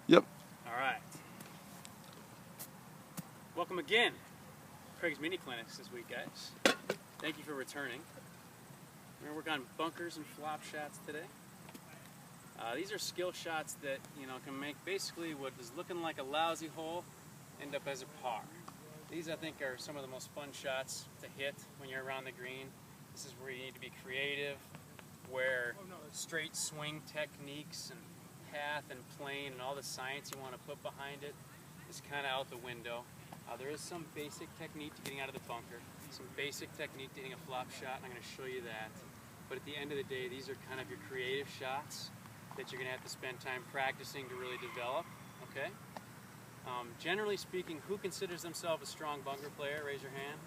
Yep. All right. Welcome again, Craig's Mini Clinics this week, guys. Thank you for returning. We're going to work on bunkers and flop shots today. These are skill shots that can make basically what is looking like a lousy hole end up as a par. These, I think, are some of the most fun shots to hit when you're around the green. This is where you need to be creative, where straight swing techniques and path and plane and all the science you want to put behind it is kind of out the window. There is some basic technique to getting out of the bunker, some basic technique to hitting a flop shot, and I'm going to show you that. But at the end of the day, these are kind of your creative shots that you're going to have to spend time practicing to really develop, okay? Generally speaking, who considers themselves a strong bunker player? Raise your hand.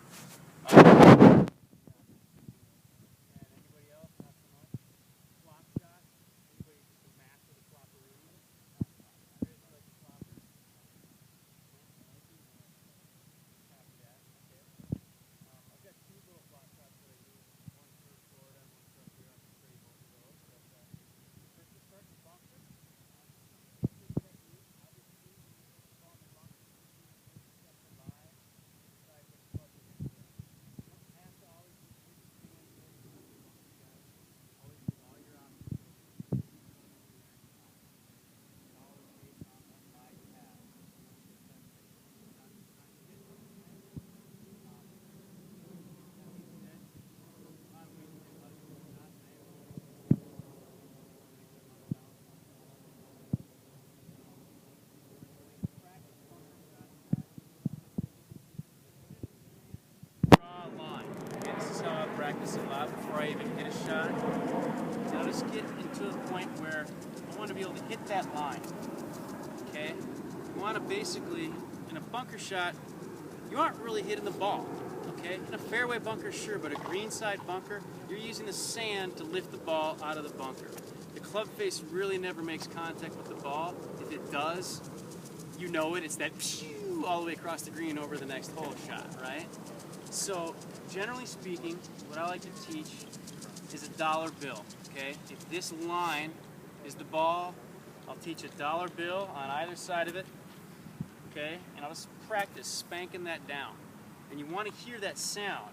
Practice a lot before I even hit a shot. Now just get into the point where I want to be able to hit that line. Okay? You want to basically, in a bunker shot, you aren't really hitting the ball. Okay? In a fairway bunker, sure, but a greenside bunker, you're using the sand to lift the ball out of the bunker. The club face really never makes contact with the ball. If it does, you know it. It's that pshoo all the way across the green over the next hole shot, right? So, generally speaking, what I like to teach is a dollar bill, okay? If this line is the ball, I'll teach a dollar bill on either side of it, okay? And I'll just practice spanking that down. And you want to hear that sound.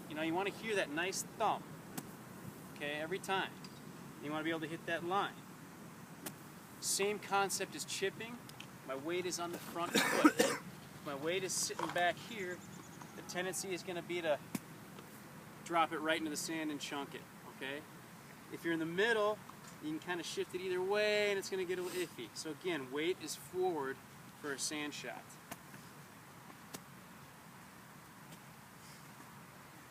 You want to hear that nice thump, okay, every time. You want to be able to hit that line. Same concept as chipping. My weight is on the front foot. If my weight is sitting back here, the tendency is going to be to drop it right into the sand and chunk it, okay? If you're in the middle, you can kind of shift it either way and it's going to get a little iffy. So again, weight is forward for a sand shot.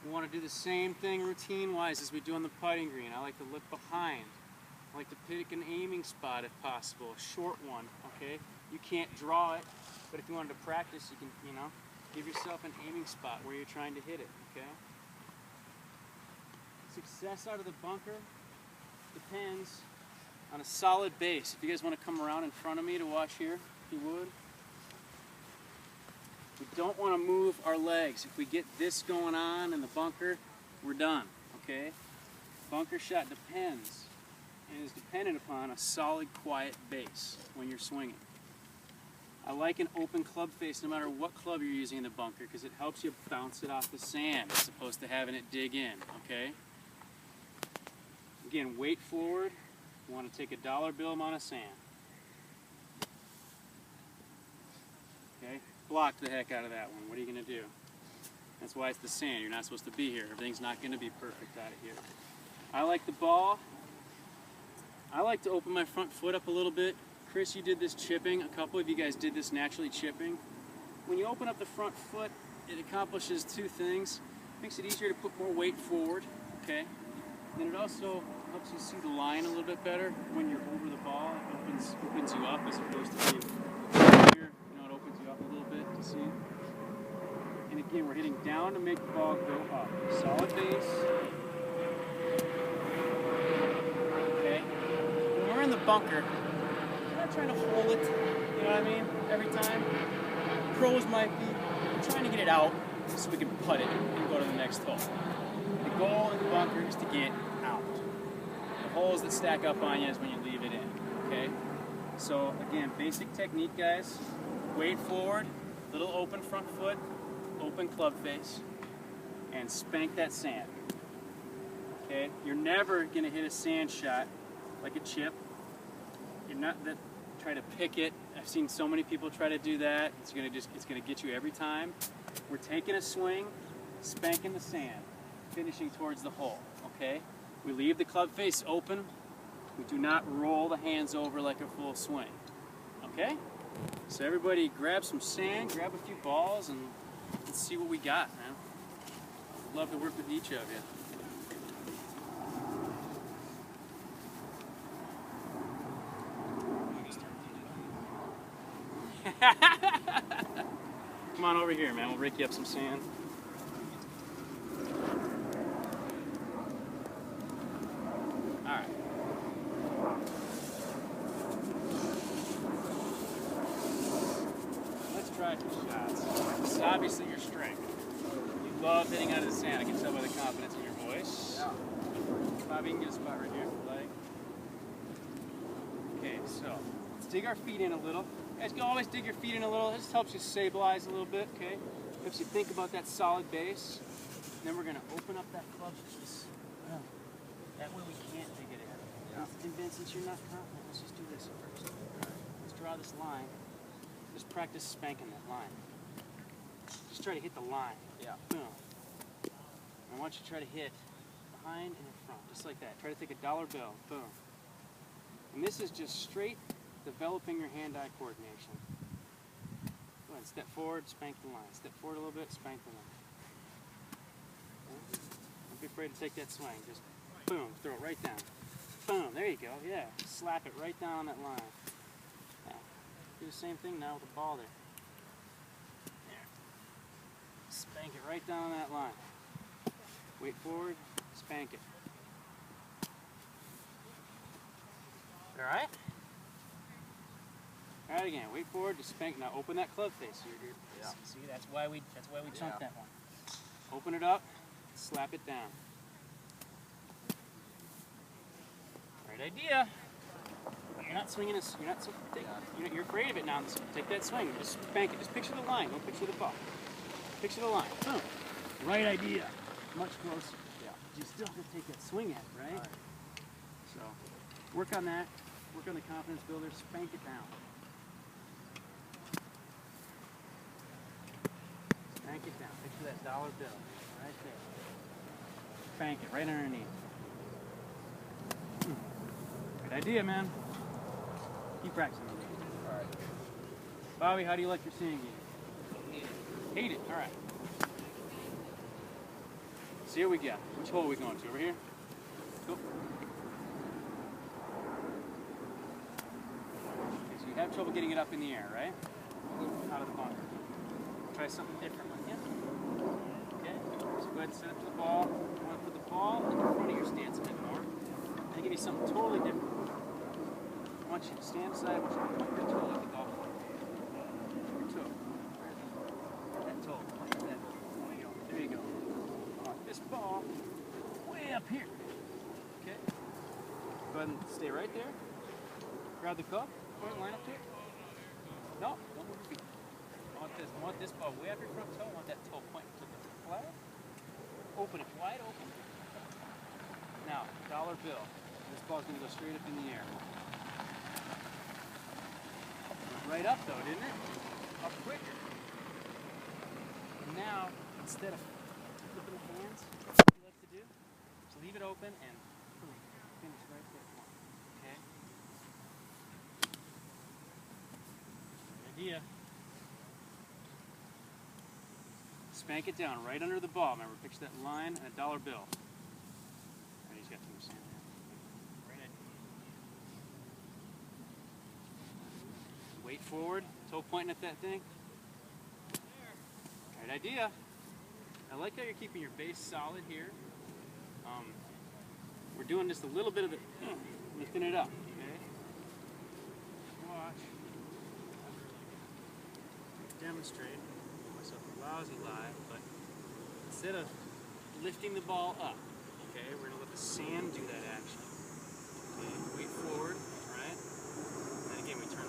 We want to do the same thing routine-wise as we do on the putting green. I like to look behind. I like to pick an aiming spot if possible, a short one, okay? You can't draw it, but if you wanted to practice, you can, give yourself an aiming spot where you're trying to hit it, okay? Success out of the bunker depends on a solid base. If you guys want to come around in front of me to watch here, if you would. We don't want to move our legs. If we get this going on in the bunker, we're done, okay? Bunker shot depends and is dependent upon a solid, quiet base when you're swinging. I like an open club face no matter what club you're using in the bunker because it helps you bounce it off the sand as opposed to having it dig in, okay? Again, weight forward. You want to take a dollar bill amount of sand. Okay? Block the heck out of that one. What are you going to do? That's why it's the sand. You're not supposed to be here. Everything's not going to be perfect out of here. I like the ball. I like to open my front foot up a little bit. Chris, you did this chipping. A couple of you guys did this naturally chipping. When you open up the front foot, it accomplishes two things. It makes it easier to put more weight forward, okay? And it also helps you see the line a little bit better when you're over the ball. It opens you up as opposed to being here. It opens you up a little bit to see. And again, we're hitting down to make the ball go up. Solid base. Okay? When we're in the bunker, trying to hold it, you know what I mean, every time. Pros might be trying to get it out so we can putt it and go to the next hole. The goal in the bunker is to get out. The holes that stack up on you is when you leave it in, okay? So again, basic technique, guys. Weight forward, little open front foot, open club face, and spank that sand. Okay? You're never gonna hit a sand shot like a chip. You're not that try to pick it. I've seen so many people try to do that. It's gonna get you every time. We're taking a swing, spanking the sand, finishing towards the hole. Okay? We leave the club face open. We do not roll the hands over like a full swing. Okay? So everybody grab some sand, grab a few balls, and let's see what we got, man. I'd love to work with each of you. Come on over here, man. We'll rake you up some sand. Alright. Let's try some shots. This is obviously your strength. You love hitting out of the sand. I can tell by the confidence in your voice. Yeah. Bobby, you can get a spot right here if you like. Okay, so let's dig our feet in a little. You guys can always dig your feet in a little. This helps you stabilize a little bit, okay? Helps you think about that solid base. And then we're going to open up that club face. That way we can't dig it in. Yeah. And Ben, since you're not confident, let's just do this first. Let's draw this line. Just practice spanking that line. Just try to hit the line. Yeah. Boom. And I want you to try to hit behind and in front, just like that. Try to take a dollar bill. Boom. And this is just straight developing your hand-eye coordination. Go ahead, step forward, spank the line. Step forward a little bit, spank the line. Okay. Don't be afraid to take that swing. Just boom, throw it right down. Boom, there you go, yeah. Slap it right down on that line. Now, do the same thing now with the ball there. There. Spank it right down on that line. Weight forward, spank it. All right? All right, again, weight forward, just spank. Now open that club face. Yeah. See, that's why we chunked that one. Open it up, slap it down. Great idea. You're not swinging this. You're afraid of it now. Take that swing. Just spank it. Just picture the line. Don't picture the ball. Picture the line. Boom. Right idea. Much closer. Yeah. You still have to take that swing at it, right? So work on that. Work on the confidence builder. Spank it down. Spank it down. Picture that dollar bill right there. Spank it right underneath. Good idea, man. Keep practicing. All right. Bobby, how do you like your sand game? Hate it. All right. See what we got. Which hole are we going to? Over here? Go. Okay, so you have trouble getting it up in the air, right? Out of the bunker. Try something different with you. Okay. So go ahead and set up to the ball. You want to put the ball in front of your stance a bit more. And give you something totally different. I want you to stand aside. I want you to point your toe like the golf ball. Your toe. That toe. There you go. I want this ball way up here. Okay? Go ahead and stay right there. Grab the cup. Point, line up to it. No, don't move your feet. I want this ball way up your front toe. I want that toe pointing to the flag. Open it wide open. Now, dollar bill. This ball's going to go straight up in the air. Went right up though, didn't it? Up quicker. And now, instead of flipping the hands, what you like to do, just leave it open and boom, finish right there. Okay? Good idea. Spank it down right under the ball. Remember, picture that line and a dollar bill. And he's got too much sand there. Right idea. Weight forward, toe pointing at that thing. Right idea. I like how you're keeping your base solid here. We're doing just a little bit of the lifting it up. Okay. Watch. Demonstrate. Myself a lousy lie, but instead of lifting the ball up, okay, we're gonna let the sand do that action. Okay, weight forward, right? And then again we turn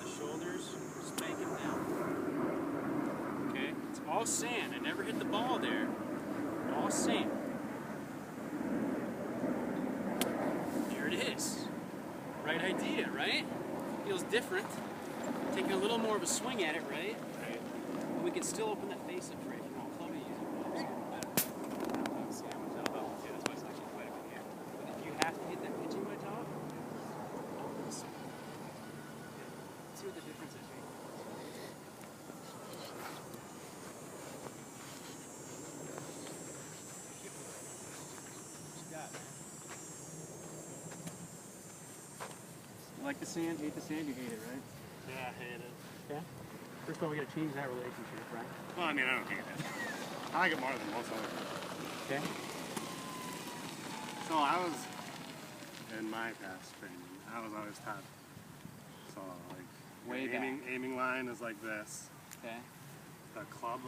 all sand. I never hit the ball there. All sand. There it is. Right idea, right? Feels different. Taking a little more of a swing at it, right? Right. And we can still open that face up for you if you want club to use it. See, I'm gonna tell about it too. That's why it's actually quite a bit here. But if you have to hit that pitching wedge off, open the swing. See what the difference is, right? What you got, man? You like the sand, hate the sand, you hate it, right? Yeah, I hate it. Okay. First of all, we gotta change that relationship, right? Well, I mean, I don't hate it. I like it more than most other people. Okay. So I was, in my past training, I was always taught, so like, Way aiming line is like this. Okay. The club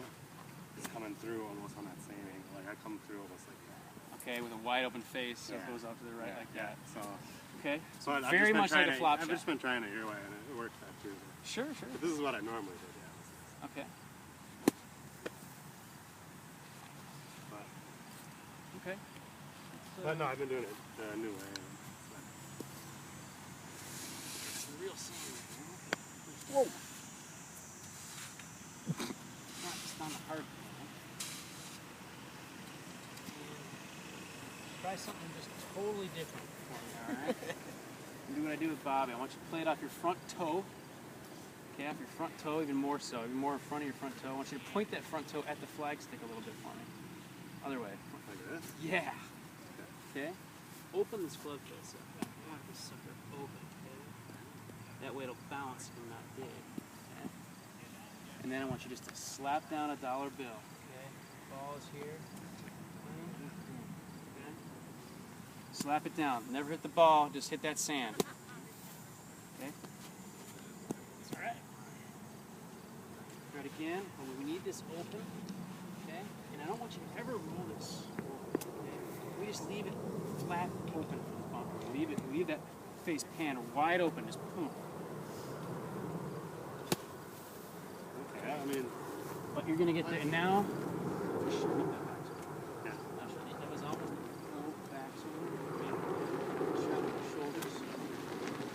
is coming through almost on that same angle. Like I come through almost like that. Okay, with a wide open face, so it Yeah. goes out to the right like that. So, Okay. so I've Very just been much like a trying flop I've shot. just been trying it your way, and it works out too. Sure, sure. But this is what I normally do, yeah. Okay. But, Okay. but no, I've been doing it a new way. It's the real sand. Whoa! Not just on the hard one. Try something just totally different for me, alright? Do what I do with Bobby. I want you to play it off your front toe. Okay, off your front toe, even more so. Even more in front of your front toe. I want you to point that front toe at the flagstick a little bit for me. Other way. Like this? Yeah. Okay. Open this club face up. Have this sucker open. Okay. That way it'll bounce and not dig. Okay. And then I want you just to slap down a dollar bill. Okay. Ball is here. Okay. Slap it down. Never hit the ball. Just hit that sand. Okay. That's all right. Try it again. And we need this open. Okay. And I don't want you to ever roll this. Okay. We just leave it flat open for the bunker. Leave that face pan wide open. Just boom. Okay, I mean, But you're gonna get there and now. yeah. Now show the elbows out. Pull back so strap the shoulders.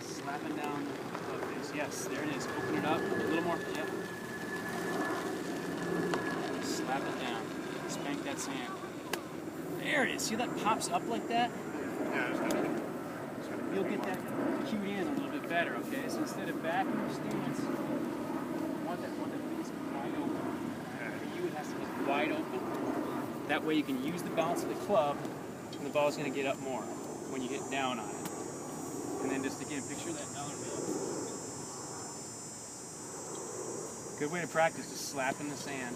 Slapping down the club face. Yes, there it is. Open it up. A little more. Yep. Slap it down. Spank that sand. There it is. See that pops up like that? Yeah, just gotta You'll get that cued in a little bit better, okay? So instead of back in your stance, want that face wide open. For you, it has to get wide open. That way you can use the bounce of the club, and the ball's gonna get up more when you hit down on it. And then just again, picture that dollar bill. Good way to practice, just slapping the sand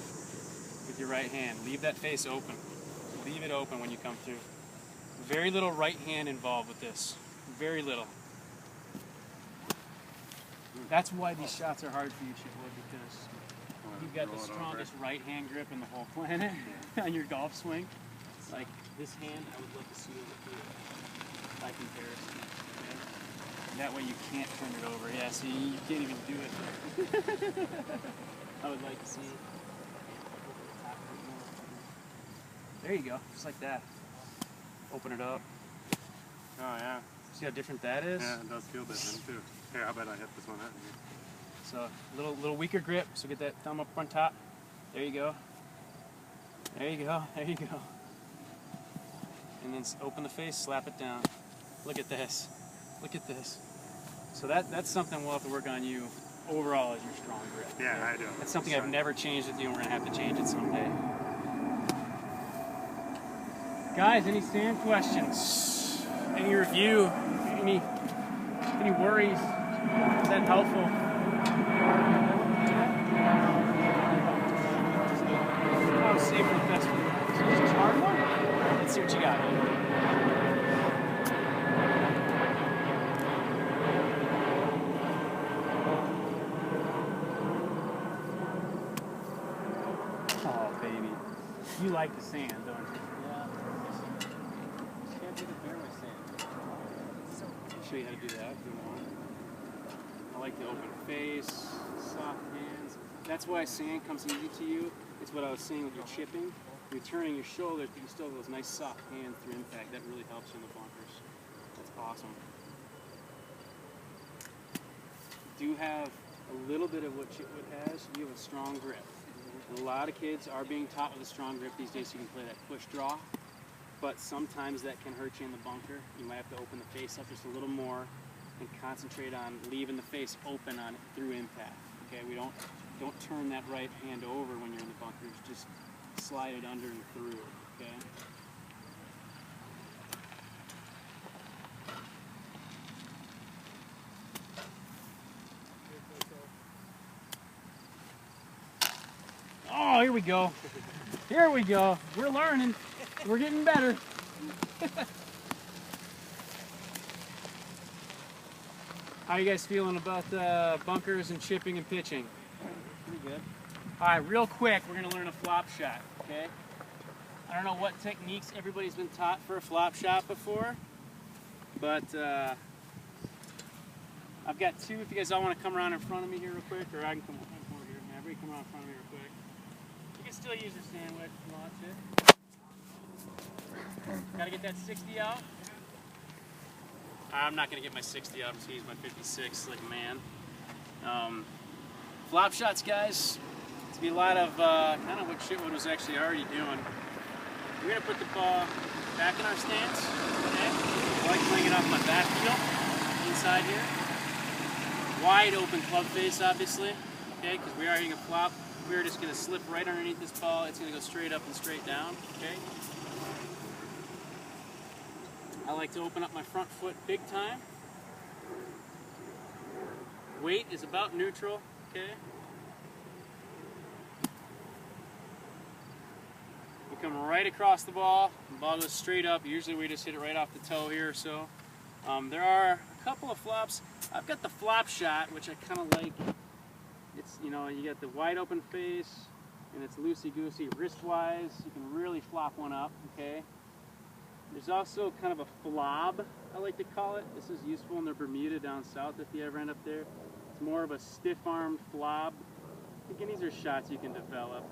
with your right hand. Leave that face open. Leave it open when you come through. Very little right hand involved with this. Very little. That's why these shots are hard for you, Chipwood, because you've got the strongest right hand grip in the whole planet on your golf swing. Like this hand, I would love to see over here by comparison. Okay? That way you can't turn it over. Yeah, see, you can't even do it. I would like to see it over the top of it more. There you go, just like that. Open it up. Oh, yeah. See how different that is? Yeah, it does feel different too. Here, I bet I hit this one out. So little weaker grip, so get that thumb up on top. There you go. There you go, there you go. And then open the face, slap it down. Look at this, look at this. So that's something we'll have to work on you overall as your strong grip. Yeah, I do. That's something I've never changed with you, and we're gonna have to change it someday. Guys, any sand questions? Any review? Any worries? Is that helpful? I'll save the best for the just hard one. Let's see what you got. Oh, baby. You like the sand, don't you? Show you how to do that if you want. I like the open face, soft hands. That's why sand comes easy to you. It's what I was saying with your chipping. You're turning your shoulders, but you still have those nice soft hands through impact. That really helps you in the bunkers. That's awesome. You do have a little bit of what Chitwood has. You have a strong grip. And a lot of kids are being taught with a strong grip these days so you can play that push draw. But sometimes that can hurt you in the bunker. You might have to open the face up just a little more and concentrate on leaving the face open on it through impact. Okay, we don't turn that right hand over when you're in the bunkers. Just slide it under and through. Okay. Oh, here we go. Here we go. We're learning. We're getting better. How are you guys feeling about bunkers and chipping and pitching? Pretty good. All right, real quick, we're going to learn a flop shot, okay? I don't know what techniques everybody's been taught for a flop shot before, but I've got two. If you guys all want to come around in front of me here real quick, or I can come over here. Yeah, everybody come around in front of me real quick. You can still use your sandwich if you want to. Got to get that 60 out. I'm not going to get my 60 out. I'm just going to use my 56 like a man. Flop shots, guys. It's going to be a lot of kind of what Chitwood was actually already doing. We're going to put the ball back in our stance. Okay? I like playing it off my back heel inside here. Wide open club face, obviously. Okay? Because we are hitting a flop. We're just going to slip right underneath this ball. It's going to go straight up and straight down. Okay? I like to open up my front foot big time. Weight is about neutral, okay? We come right across the ball goes straight up. Usually we just hit it right off the toe here or so. There are a couple of flops. I've got the flop shot, which I kind of like. It's, you know, you got the wide open face, and it's loosey-goosey wrist-wise. You can really flop one up, okay? There's also kind of a flob, I like to call it. This is useful in the Bermuda down south if you ever end up there. It's more of a stiff-armed flob. Again, these are shots you can develop.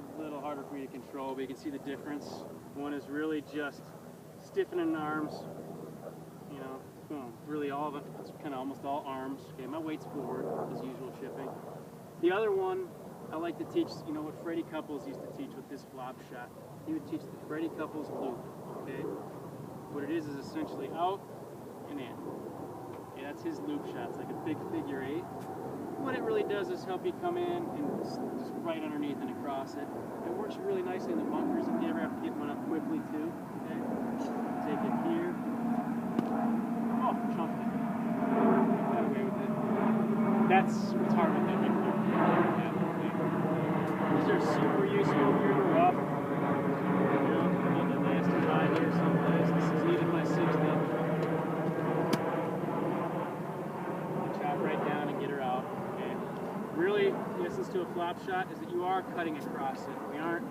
It's a little harder for you to control, but you can see the difference. One is really just stiffening the arms. You know, boom, really all of it. It's kind of almost all arms. Okay, my weight's forward, as usual chipping. The other one, I like to teach, you know, what Freddie Couples used to teach with his flop shot. He would teach the Freddie Couples loop, okay? What it is essentially out and in. Okay, that's his loop shot. It's like a big figure eight. What it really does is help you come in and just right underneath and across it. It works really nicely in the bunkers if you ever have to get one up quickly too, okay? Take it here. Oh, chunked it. Got away with it. That's what's hard with that right there. Yeah. These are super useful here in the rough. You know, I need to last a ride here someplace. This is even my 60. Chop right down and get her out. Okay. Really, the essence to a flop shot is that you are cutting across it. We aren't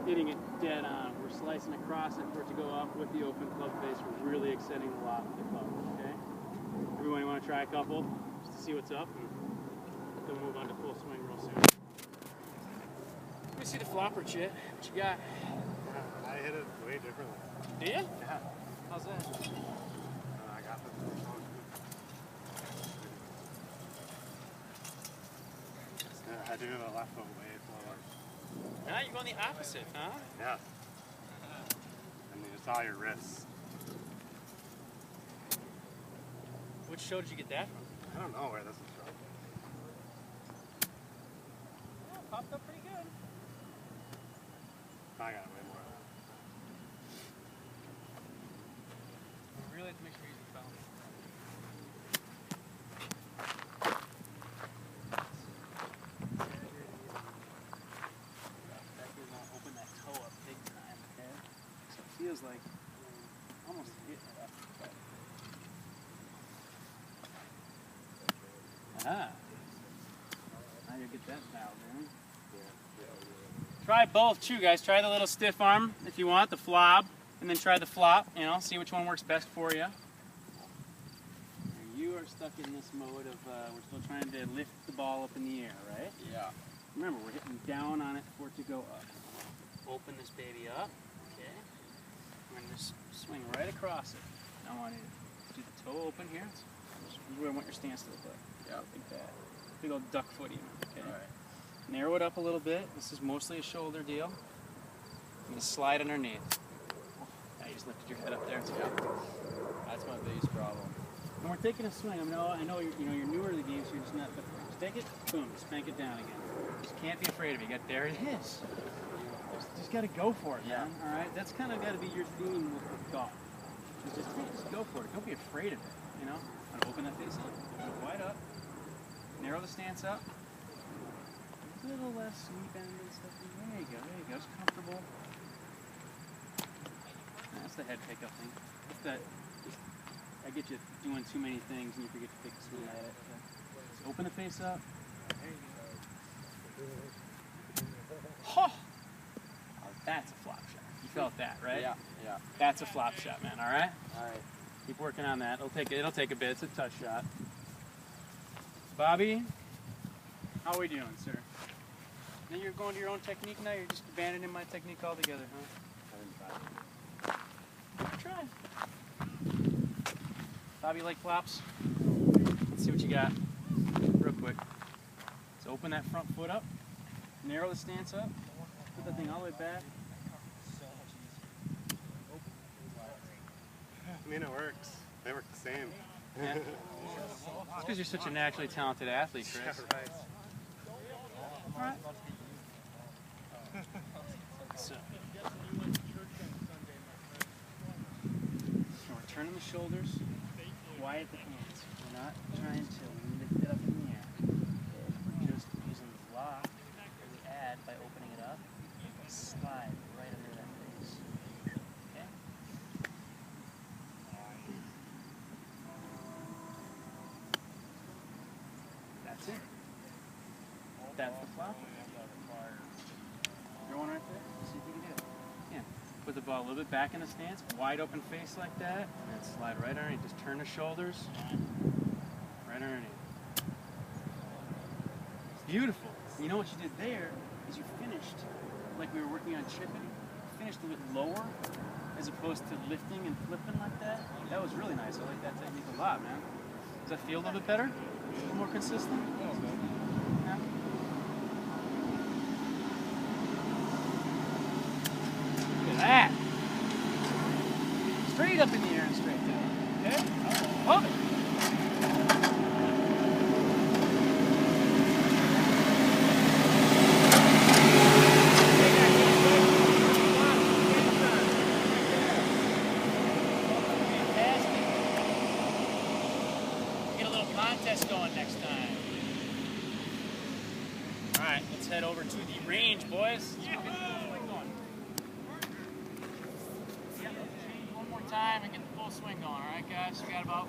hitting it dead on. We're slicing across it for it to go up with the open club face. We're really extending the lob of the club. Okay. Everyone, you want to try a couple just to see what's up, and then we'll move on to full swing real soon. Let me see the flopper, Chit. What you got? Yeah, I hit it way differently. Do you? Yeah. How's that? I got the I do the left foot way forward. Now you're going the opposite, huh? Yeah. And then it's all your wrists. Which show did you get that from? I don't know where this is from. Oh, popped up pretty good. I got way more of that. We really have to make sure you use the phone. Open that toe up big time, okay? So it feels like you're almost hitting it up. Aha. Now you get that dialed in. Try both too, guys. Try the little stiff arm if you want, the flob, and then try the flop. You know, see which one works best for you. You are stuck in this mode of we're still trying to lift the ball up in the air, right? Yeah. Remember, we're hitting down on it for it to go up. Open this baby up, okay? We're going to just swing right across it. Now I want you to do the toe open here. This is where I want your stance to look like. Yeah. Like that. Big old duck foot even, okay? All right. Narrow it up a little bit. This is mostly a shoulder deal. I'm going to slide underneath. Now you just lifted your head up there. Yeah. That's my biggest problem. And we're taking a swing. I know you're newer to the game, so you're just not. But just take it, boom, spank it down again. Just can't be afraid of it. There it is. Just got to go for it, man. All right, that's kind of got to be your theme with golf. Just go for it. Don't be afraid of it. You know, and open that face up, go wide up, narrow the stance up. A little less sweep end and stuff. There you go. There you go. It's comfortable. That's the head pickup thing. It's that. I get you doing too many things and you forget to take a swing at it. Just open the face up. There you go. Oh, that's a flop shot. You felt that, right? Yeah, yeah. That's a flop shot, man. All right. All right. Keep working on that. It'll take a bit. It's a touch shot. Bobby, how are we doing, sir? Then you're going to your own technique now. You're just abandoning my technique altogether, huh? Try. Bobby, like flops? Let's see what you got. Real quick. So open that front foot up. Narrow the stance up. Put that thing all the way back. I mean, it works. They work the same. Yeah. It's because you're such a naturally talented athlete, Chris. Yeah, right. All right. So we're turning the shoulders, quiet the hands. We're not trying to lift it up in the air. We're just using the block that we add by opening it up. Slide right under that face. Okay? That's it. That's the flop. Throw one right there. See if you can do it. Yeah. Put the ball a little bit back in the stance, wide open face like that, and then slide right underneath. Just turn the shoulders. Right underneath. Beautiful. You know what you did there is you finished like we were working on chipping. You finished a bit lower as opposed to lifting and flipping like that. That was really nice. I like that technique a lot, man. Does that feel a little bit better? A little more consistent? Yeah. Look at that. Straight up in the air and straight down. Okay? Love it. Contest going next time. All right, let's head over to the range, boys. Yeah. One more time and get the full swing going. All right, guys. We got about